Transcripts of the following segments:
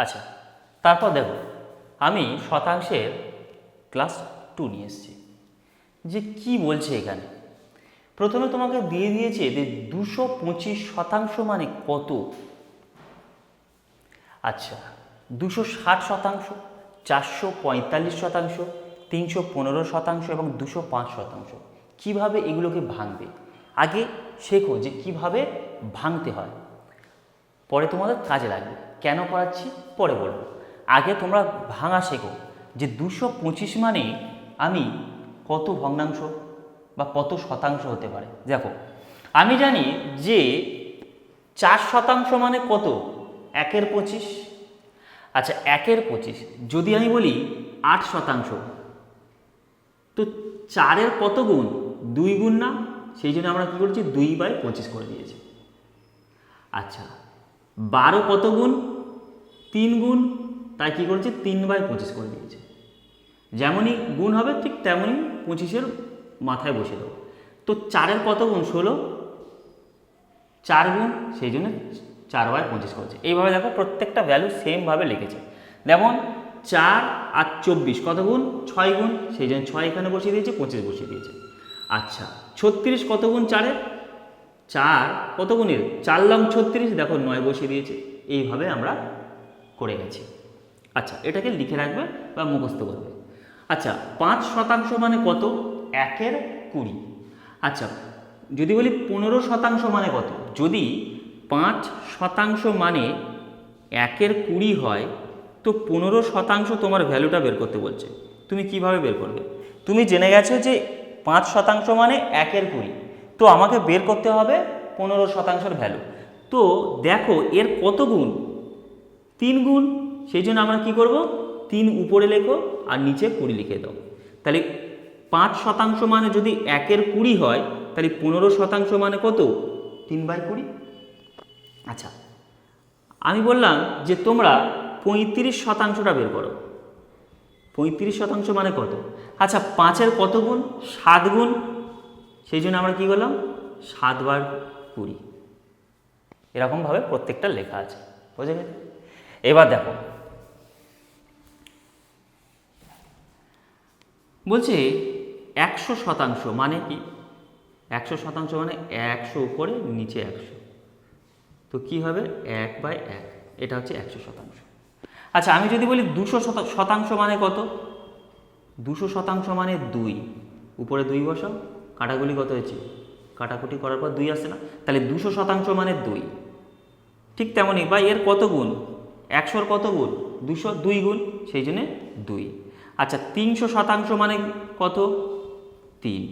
আচ্ছা, তারপর দেখো আমি শতাংশের ক্লাস 2 নিয়ে এসেছি। যে কি বলছে এখানে, প্রথমে তোমাকে দিয়ে দিয়েছে যে 225% মানে কত। আচ্ছা, 260%, 445%, 315% এবং 205%। কিভাবে এগুলোকে ভাঙবে আগে শেখো যে কিভাবে ভাঙতে হয়, পরে তোমাদের কাজে লাগবে। কেন করাচ্ছি পরে বলবো, আগে তোমরা ভাঙা শেখো যে 225 মানে আমি কত ভগ্নাংশ বা কত শতাংশ হতে পারে। দেখো আমি জানি যে 4% মানে কত, 1/25। আচ্ছা 1/25 যদি আমি বলি 8%, তো 4-এর কত গুণ, 2 গুণ না, সেই জন্য আমরা কী করছি 2/25 করে দিয়েছি। আচ্ছা 12 কত গুণ, 3 গুণ, তাই কী করছি 3/25 করে দিয়েছে। যেমনই গুণ হবে ঠিক তেমনই 25-এর মাথায় বসে দেবো। তো 4-এর কত গুণ, 16, 4 গুণ, সেই জন্য 4/25 করেছে। এইভাবে দেখো প্রত্যেকটা ভ্যালু সেমভাবে লিখেছে। যেমন 4 আর 24 কত গুণ, 6 গুণ, সেই জন্য 6 এখানে বসিয়ে দিয়েছে, 25 বসিয়ে দিয়েছে। আচ্ছা 36 কত গুণ 4-এর, 4 কত গুণের, 4 লং 36, দেখো 9 বসিয়ে দিয়েছে। এইভাবে আমরা করে গেছি। আচ্ছা এটাকে লিখে রাখবে বা মুখস্থ করবে। আচ্ছা 5% মানে কত, 1/20। আচ্ছা যদি বলি 15% মানে কত, যদি 5% মানে 1/20 হয়, তো 15% তোমার ভ্যালুটা বের করতে বলছে। তুমি কিভাবে বের করবে, তুমি জেনে গেছো যে 5% মানে 1/20, তো আমাকে বের করতে হবে 15%-এর ভ্যালু। তো দেখো এর কত গুণ, 3 গুণ, সেই জন্য আমরা কি করব 3 উপরে লেখো আর নিচে 20 লিখে দাও। তাহলে 5% মানে যদি 1/20 হয়, তাহলে 15% মানে কত, 3/20। আচ্ছা আমি বললাম যে তোমরা 35%টা বের করো। 35% মানে কত, আচ্ছা 5-এর কত গুণ, 7 গুণ, সেই জন্য আমরা কি করলাম 7/20। এরকমভাবে প্রত্যেকটা লেখা আছে, বুঝে গেছে। এবার দেখো বলছে 100% মানে কি, 100% মানে 100 উপরে নিচে 100, তো কি হবে 1/1, এটা হচ্ছে 100%। আচ্ছা আমি যদি বলি 200% মানে কত, 200% মানে 2, উপরে 2 বসাও, কাটাগুলি কত হয়েছে, কাটাকুটি করার পর 2 আসে না, তাহলে 200% মানে 2। ঠিক তেমনই বা এর কত গুণ, 100-র কত গুণ, 200, 2 গুণ, সেই জন্যে 2। আচ্ছা 300% মানে কত, 3।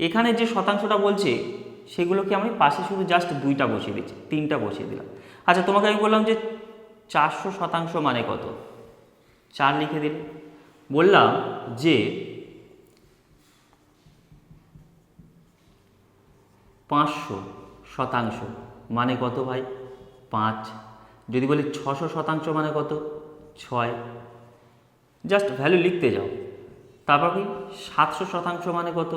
এখানে যে শতাংশটা বলছে সেগুলোকে আমি পাশে শুধু জাস্ট 2টা বসিয়ে দিচ্ছি, 3টা বসিয়ে দিলাম। আচ্ছা তোমাকে আমি বললাম যে 400% মানে কত, 4 লিখে দিলে। বললাম যে 500% মানে কত ভাই, 5। যদি বলি 600% মানে কত, 6। জাস্ট ভ্যালু লিখতে যাও। তারপর কি 700% মানে কত,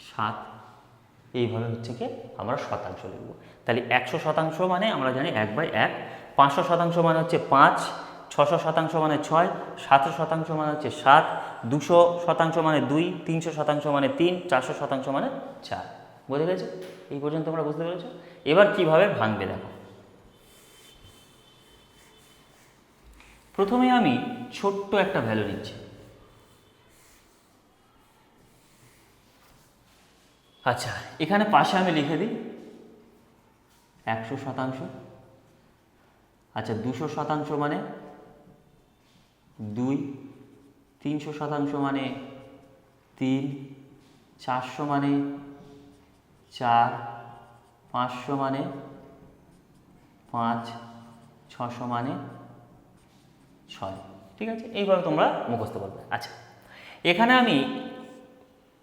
7। এইভাবে হচ্ছে কি আমরা শতাংশ লিখব। তাহলে 100% মানে আমরা জানি 1/1, 500% মানে হচ্ছে 5, 600% মানে 6, 700% মানে হচ্ছে 7, 200% মানে 2, 300% মানে 3, 400% মানে 4। বুঝে গেছে, এই পর্যন্ত তোমরা বুঝতে পেরেছো। এবার কিভাবে ভাঙবে দেখো। প্রথমে আমি ছোট্ট একটা ভ্যালু নিচ্ছি। আচ্ছা এখানে পাশে আমি লিখে দিই 100%। আচ্ছা 200% মানে 2, 300% মানে 3, 400 মানে 4, 500 মানে 5, 600 মানে 6। ঠিক আছে, এইভাবে তোমরা মুখস্থ করবে। আচ্ছা এখানে আমি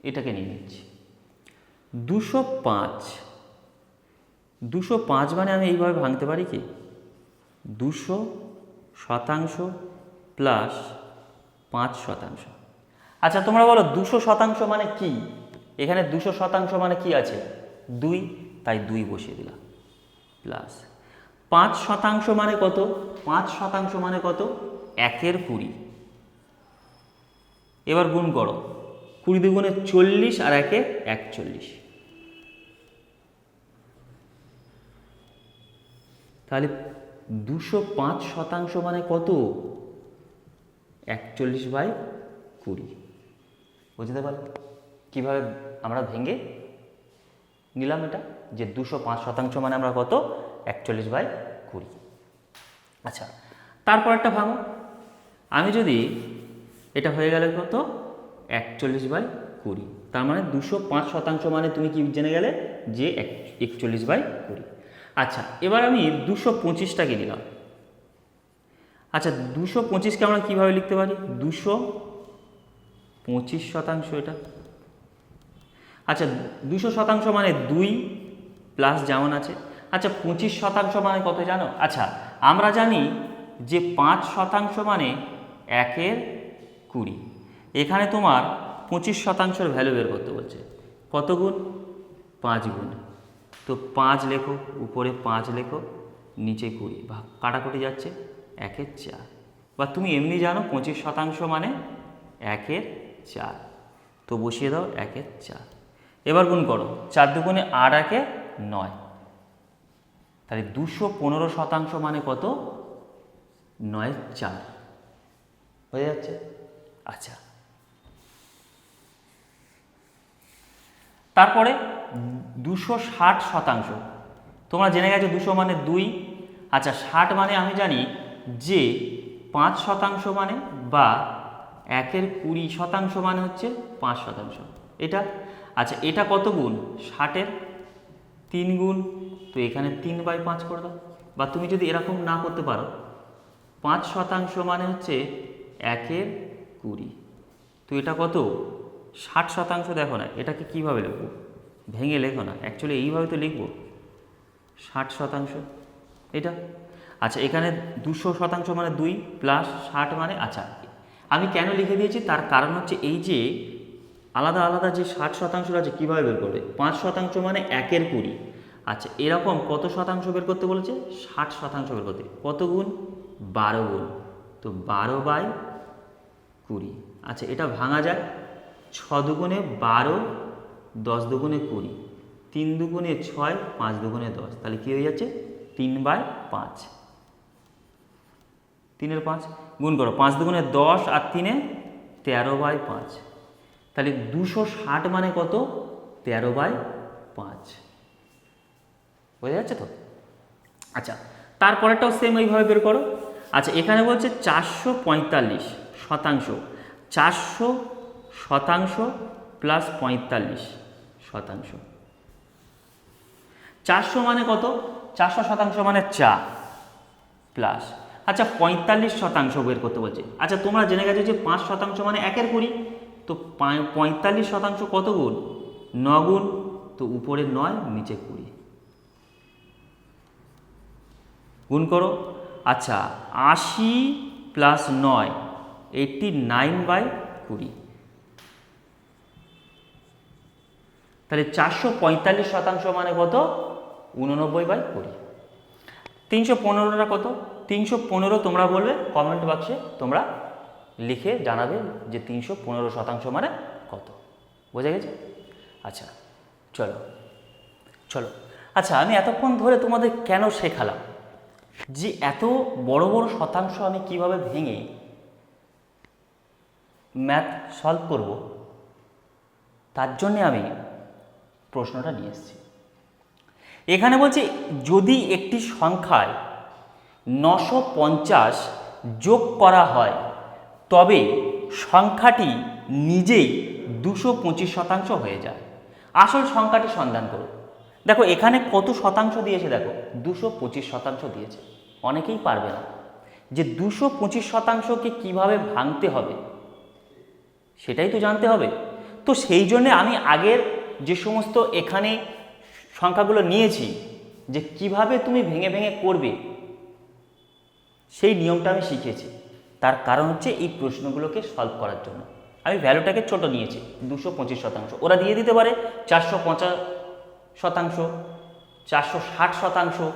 এটাকে নিয়ে নিচ্ছি 205। 205 মানে আমি এইভাবে ভাঙতে পারি কি, 200% প্লাস 5%। আচ্ছা তোমরা বলো 200% মানে কি, এখানে 200% মানে কি আছে, 2, তাই 2 বসিয়ে দিলাম, প্লাস 5% মানে কত? 5% মানে কত? 1 এর 20। এবার গুণ করো, 20 দুগুণে 40 আর 1-এ 41। তাহলে 205% মানে কত? 41/20। বুঝতে পারলে কীভাবে আমরা ভেঙে নিলাম এটা, যে 205% মানে আমরা কত? 41/20। আচ্ছা, তারপর একটা ভাঙো। আমি যদি এটা হয়ে গেলে কত? 41/20। তার মানে 205% মানে তুমি কি জেনে গেলে? যে 41/20। আচ্ছা, এবার আমি 225টাকে নিলাম। আচ্ছা, 225কে আমরা কীভাবে লিখতে পারি? 225% এটা। আচ্ছা, 200% মানে 2 প্লাস যেমন আছে। আচ্ছা, 25% মানে কত জানো? আচ্ছা, আমরা জানি যে 5% মানে 1-এর 20। এখানে তোমার 25%-র ভ্যালু বের করতে বলছে। কত গুণ? 5 গুণ। তো 5 লেখো, উপরে 5 লেখো, নিচে 20, ভাগ কাটাকুটি যাচ্ছে, 1-এর 4। বা তুমি এমনি জানো 25% মানে 1-এর 4, তো বসিয়ে দাও 1-এর 4। এবার গুণ করো, 4 দুগুণে 8, 1-এ 9। তাহলে 215% মানে কত? 9/4 হয়ে যাচ্ছে। আচ্ছা, তারপরে 260%। তোমরা জেনে গেছো 200 মানে 2। আচ্ছা, 60 মানে আমি জানি যে 5% মানে বা 1-এর 20% মানে হচ্ছে 5%। এটা আচ্ছা, এটা কত গুণ? 60-এর 3 গুণ। তো এখানে 3/5 করে দাও। বা তুমি যদি এরকম না করতে পারো, 5% মানে হচ্ছে 1-এর 20। তো এটা কত? 60%। দেখো না, এটাকে কীভাবে লিখবো? ভেঙে লেখো না, অ্যাকচুয়ালি এইভাবে তো লিখবো, 60% এটা। আচ্ছা, এখানে 200% মানে 2 প্লাস 60 মানে, আচ্ছা আমি কেন লিখে দিয়েছি তার কারণ হচ্ছে এই যে আলাদা আলাদা যে 60% আছে কীভাবে বের করবে? 5% মানে 1-এর 20। আচ্ছা, এরকম কত শতাংশ বের করতে বলেছে? 60% বের করতে। কত গুণ? 12 গুণ। তো 12/20। আচ্ছা, এটা ভাঙা যায়, 6 দুগুণে 12, 10 দুগুণে 20, 3 দুগুণে 6, 5 দুগুণে 10। তাহলে কী হয়ে যাচ্ছে? 3/5। 3-এর 5 গুণ করো, 5 দুগুণে 10 আর 3-এ 13/5। তাহলে 260 মানে কত? 13/5। বোঝা যাচ্ছে তো? আচ্ছা, তারপরেরটাও সেম এইভাবে বের করো। আচ্ছা, এখানে বলছে 445%। 400% প্লাস 45%। 400 মানে কত? 400% মানে 4 প্লাস, আচ্ছা 45% বের করতে বলছে। আচ্ছা, তোমরা জেনে গেছো যে 5% মানে 1-এর 20। তো 45% কত গুণ? 9 গুণ। তো উপরে 9, নিচে 20। গুণ করো। আচ্ছা, 80 প্লাস 9, 89/20। তাহলে 445% মানে কত? 89/20। 315টা কত? 315 তোমরা বলবে কমেন্ট বক্সে, তোমরা লিখে জানাবে যে 315% মানে কত। বোঝা গেছে? আচ্ছা, চলো চলো। আচ্ছা, আমি এতক্ষণ ধরে তোমাদের কেন শেখালাম যে এত বড় বড় শতাংশ আমি কিভাবে ভেঙে ম্যাথ সলভ করব, তার জন্যে আমি প্রশ্নটা নিয়ে এসেছি। এখানে বলছে যদি একটি সংখ্যায় 950 যোগ করা হয় তবে সংখ্যাটি নিজেই 225% হয়ে যায়। আসল সংখ্যাটি সন্ধান করো। দেখো এখানে কত শতাংশ দিয়েছে, দেখো 225% দিয়েছে। অনেকেই পারবে না যে 225%কে কিভাবে ভাঙতে হবে, সেটাই তো জানতে হবে। তো সেই জন্য আমি আগের যে সমস্ত এখানে সংখ্যাগুলো নিয়েছি, যে কিভাবে তুমি ভেঙে ভেঙে করবে, সেই নিয়মটা আমি শিখেছি। তার কারণ হচ্ছে এই প্রশ্নগুলোকে সলভ করার জন্য আমি ভ্যালুটাকে ছোট নিয়েছি, 225%। ওরা দিয়ে দিতে পারে 450%, 460%,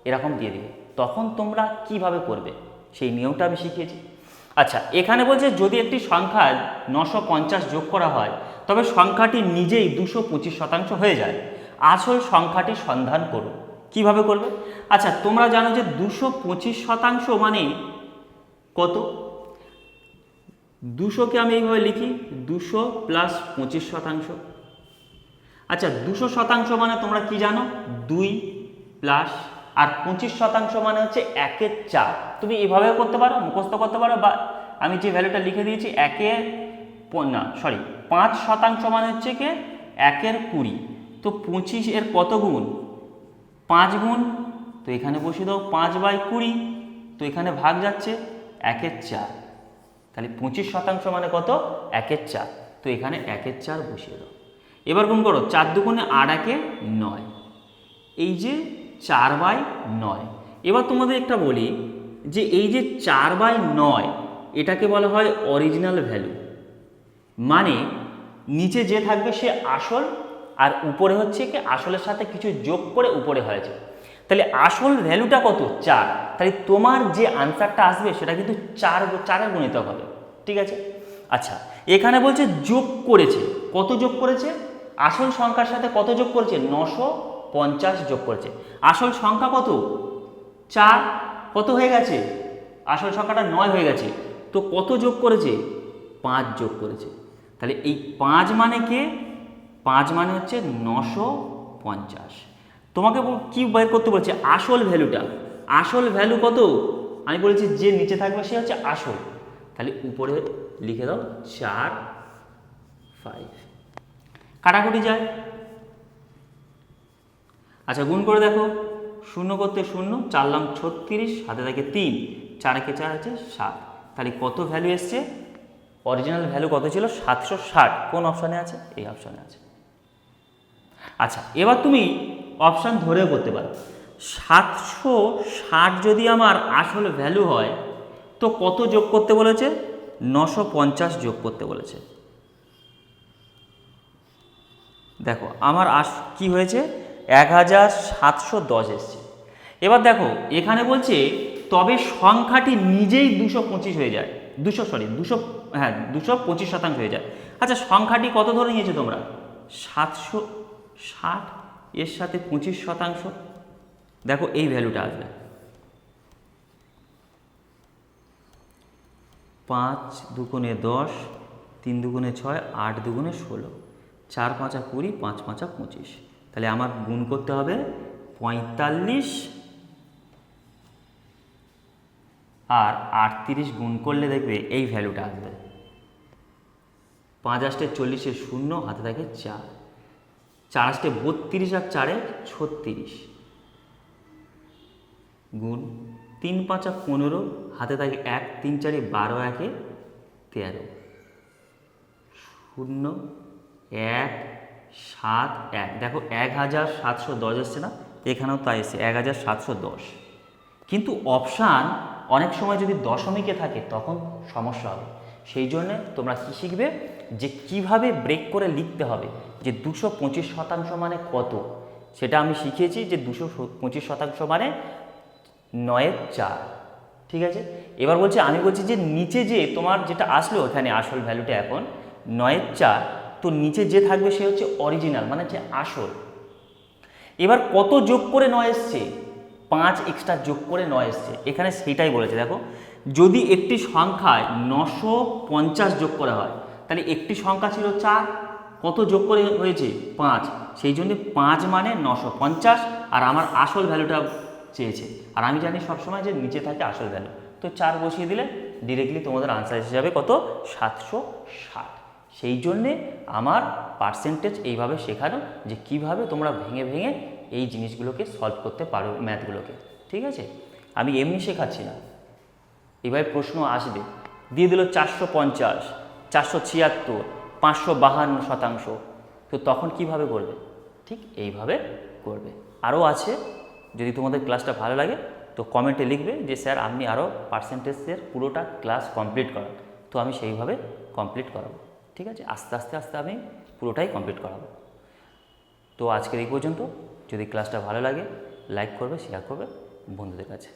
এরকম দিয়ে দিবে। তখন তোমরা কিভাবে করবে সেই নিয়মটা আমি শিখিয়েছি। আচ্ছা, এখানে বলছে যদি একটি সংখ্যায় 950 যোগ করা হয় তবে সংখ্যাটি নিজেই 225% হয়ে যায়, আসল সংখ্যাটি সন্ধান করুন। কিভাবে করবে? আচ্ছা, তোমরা জানো যে 225% মানে কত? 200কে আমি এইভাবে লিখি 200 প্লাস 25%। আচ্ছা, 200% মানে তোমরা কি জানো? 2 প্লাস, আর 25% মানে হচ্ছে 1/4। তুমি এভাবেও করতে পারো, মুখস্থ করতে পারো, বা আমি যে ভ্যালুটা লিখে দিয়েছি 5% মানে হচ্ছে কি 1/20। তো 25 এর কত গুণ? 5 গুণ। তো এখানে বসিয়ে দাও 5/20। তো এখানে ভাগ যাচ্ছে 1/4। তাহলে 25% মানে কত? 1/4। তো এখানে 1/4 বসিয়ে দাও। এবার গুণ করো 4 দুগুণে 8 একে 9। এই যে 4/9। এবার তোমাদের একটা বলি যে এই যে 4/9 এটাকে বলা হয় অরিজিনাল ভ্যালু, মানে নিচে যে থাকবে সে আসল, আর উপরে হচ্ছে কি আসলের সাথে কিছু যোগ করে উপরে হয়েছে। তাহলে আসল ভ্যালুটা কত? 4। তাহলে তোমার যে আনসারটা আসবে সেটা কিন্তু 4-এর গুণিতক হবে। ঠিক আছে? আচ্ছা, এখানে বলছে যোগ করেছে। কত যোগ করেছে? আসল সংখ্যার সাথে কত যোগ করেছে? 950 যোগ করেছে। আসল সংখ্যা কত? 4। কত হয়ে গেছে? আসল সংখ্যাটা 9 হয়ে গেছে। তো কত যোগ করেছে? 5 যোগ করেছে। তাহলে এই 5 মানে কে? 5 মানে হচ্ছে 950। তোমাকে কি বের করতে বলছে? আসল ভ্যালুটা। আসল ভ্যালু কত? আমি বলেছি যে নিচে থাকবে সে হচ্ছে আসল। তাহলে উপরে লিখে দাও 4, 5। কাটাকুটি যায়। আচ্ছা, গুণ করে দেখো। 0 করতে 0, 4 লাম 36, হাতে থাকে 3, 4 একে 4 আছে 7। তাহলে কত ভ্যালু এসছে? অরিজিনাল ভ্যালু কত ছিল? 760। কোন অপশানে আছে? এই অপশানে আছে। আচ্ছা, এবার তুমি অপশান ধরেও করতে পারো। 760 যদি আমার আসল ভ্যালু হয় তো কত যোগ করতে বলেছে? 950 যোগ করতে বলেছে। দেখো আমার কি হয়েছে? 1710 এসছে। এবার দেখো এখানে বলছে তবে সংখ্যাটি নিজেই 225 হয়ে যায়। 225% হয়ে যায়। আচ্ছা, সংখ্যাটি কত ধরে নিয়েছো তোমরা? 760 এর সাথে 25%। দেখো এই ভ্যালুটা আসবে 5 দুগুণে 10, 3 দুগুণে 6, 8 দুগুণে 16, 4 5 20, 5 5 25। তাহলে আমার গুণ করতে হবে 45 আর 38 গুণ করলে দেখবে এই ভ্যালুটা আসবে। 5 8 40 0, হাতে থাকে 4, 4 8 32 আর 4 36 গুণ 3 5 15, হাতে থাকে 1, 3 4 12, 1 13, 0 1 7 1। দেখো 1710 এসছে না? এখানেও তাই এসছে 1710। কিন্তু অপশান অনেক সময় যদি দশমিকে থাকে তখন সমস্যা হবে। সেই জন্যে তোমরা কি শিখবে? যে কিভাবে ব্রেক করে লিখতে হবে যে 225% মানে কত, সেটা আমি শিখিয়েছি। যে 225% মানে 9/4। ঠিক আছে? এবার আমি বলছি যে নিচে যে তোমার যেটা আসলো এখানে আসল ভ্যালুটা এখন 9/4, তো নিচে যে থাকবে সে হচ্ছে অরিজিনাল, মানে হচ্ছে আসল। এবার কত যোগ করে 9 এসছে? 5 এক্সট্রা যোগ করে 9 এসছে। এখানে সেইটাই বলেছে। দেখো, যদি একটি সংখ্যায় 950 যোগ করা হয় তাহলে একটি সংখ্যা ছিল 4, কত যোগ করে হয়েছে? 5। সেই জন্য 5 মানে 950, আর আমার আসল ভ্যালুটা চেয়েছে। আর আমি জানি সবসময় যে নিচে থাকে আসল ভ্যালু। তো 4 বসিয়ে দিলে ডিরেক্টলি তোমাদের আনসার এসে যাবে কত? 760। সেই জন্যে আমার পার্সেন্টেজ এইভাবে শেখানো, যে কিভাবে তোমরা ভেঙে ভেঙে এই জিনিসগুলোকে সলভ করতে পারো, ম্যাথগুলোকে। ঠিক আছে? আমি এমনি শেখাচ্ছি না, এভাবে প্রশ্ন আসবে। দিয়ে দিল 450, 476, 552%। তো তখন কিভাবে করবে? ঠিক এইভাবে করবে। আরও আছে, যদি তোমাদের ক্লাসটা ভালো লাগে তো কমেন্টে লিখবে যে স্যার আপনি আরও পার্সেন্টেজের পুরোটা ক্লাস কমপ্লিট করান। তো আমি সেইভাবে কমপ্লিট করাবো। ঠিক আছে? আস্তে আস্তে আস্তে আমি পুরোটাই কমপ্লিট করাবো। তো আজকের এই পর্যন্ত। যদি ক্লাসটা ভালো লাগে লাইক করবে, শেয়ার করবে বন্ধুদের কাছে।